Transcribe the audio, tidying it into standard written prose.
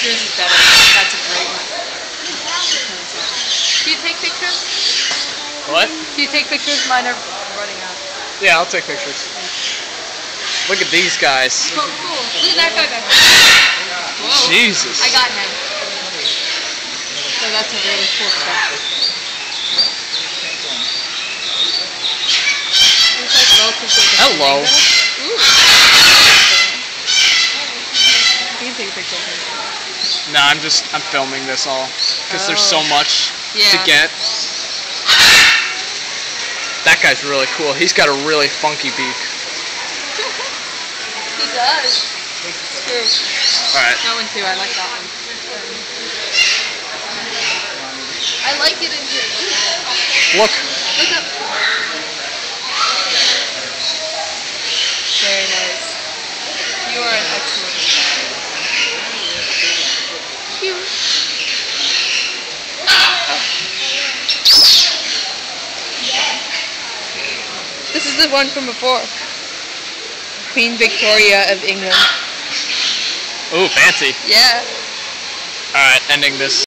Yours is better. That's a great one. Do you take pictures? What? Do you take pictures? Mine are running out. Yeah, I'll take pictures. Look at these guys. Oh, cool. Look at that guy back there. Whoa. Jesus. I got him. So that's a really cool stuff. Hello. Ooh. You can take a picture of him. No, I'm filming this all because there's so much to get. That guy's really cool. He's got a really funky beak. He does. It's true. Alright. That one too. I like that one. I like it in here. Look. Look up. Very nice. You are an excellent child. Cute. This is the one from before. Queen Victoria of England. Ooh, fancy. Yeah. Alright, ending this.